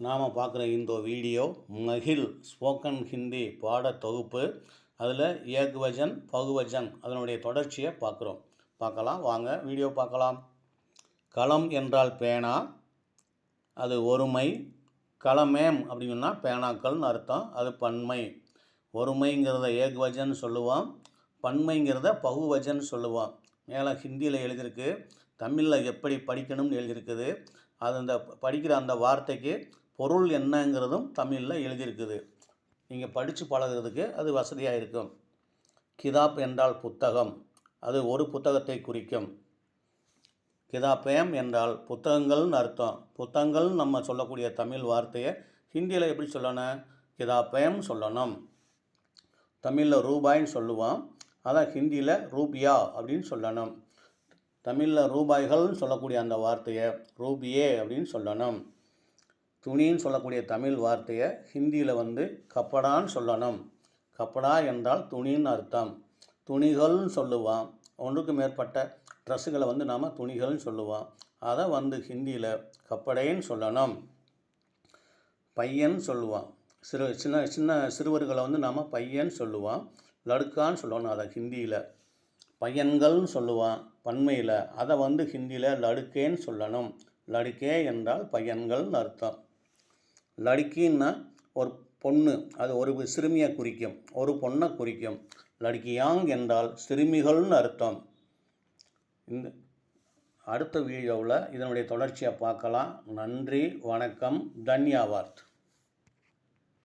நாம் பார்க்குற இந்த வீடியோ மகிழ் ஸ்போக்கன் ஹிந்தி பாட தொகுப்பு. அதில் ஏக்வஜன் பகுவஜன் அதனுடைய தொடர்ச்சியை பார்க்கலாம் வாங்க வீடியோ பார்க்கலாம். களம் என்றால் பேனா, அது ஒருமை. களமேம் அப்படின்னா பேனாக்கள்னு அர்த்தம், அது பன்மை. ஒருமைங்கிறத ஏக்வஜன் சொல்லுவான், பன்மைங்கிறத பகுவஜன் சொல்லுவான். மேலே ஹிந்தியில் எழுதியிருக்கு, தமிழில் எப்படி படிக்கணும்னு எழுதியிருக்குது. அது அந்த படிக்கிற அந்த வார்த்தைக்கு பொருள் என்னங்கிறதும் தமிழில் எழுதியிருக்குது. நீங்கள் படித்து பழகிறதுக்கு அது வசதியாக இருக்கும். கிதாப் என்றால் புத்தகம், அது ஒரு புத்தகத்தை குறிக்கும். கிதாப்பேம் என்றால் புத்தகங்கள்னு அர்த்தம். புத்தகங்கள்னு நம்ம சொல்லக்கூடிய தமிழ் வார்த்தையை ஹிந்தியில் எப்படி சொல்லணும்? கிதாப்பேம் சொல்லணும். தமிழில் ரூபாய்ன்னு சொல்லுவான், அதான் ஹிந்தியில் ரூபியா அப்படின்னு சொல்லணும். தமிழில் ரூபாய்கள்னு சொல்லக்கூடிய அந்த வார்த்தையை ரூபியே அப்படின்னு சொல்லணும். துணின்னு சொல்லக்கூடிய தமிழ் வார்த்தையை ஹிந்தியில் கப்படான்னு சொல்லணும். கப்படா என்றால் துணின்னு அர்த்தம். துணிகள்னு சொல்லுவான். ஒன்றுக்கு மேற்பட்ட ட்ரெஸ்ஸுகளை நாம் துணிகள்னு சொல்லுவான். அதை ஹிந்தியில் கப்படேன்னு சொல்லணும். பையன் சொல்லுவான். சின்ன சின்ன சிறுவர்களை நாம் பையன் சொல்லுவான். லடுக்கான்னு சொல்லணும் அதை ஹிந்தியில். பையன்கள்னு சொல்லுவான் பன்மையில், அதை ஹிந்தியில் லடுக்கேன்னு சொல்லணும். லடுக்கே என்றால் பையன்கள்னு அர்த்தம். லடுக்கின்னா ஒரு பொண்ணு, அது ஒரு சிறுமியை குறிக்கும், ஒரு பொண்ணை குறிக்கும். லடுக்கியாங் என்றால் சிறுமிகள்னு அர்த்தம். இந்த அடுத்த வீடியோவில் இதனுடைய தொடர்ச்சியை பார்க்கலாம். நன்றி, வணக்கம், தன்யவாத்.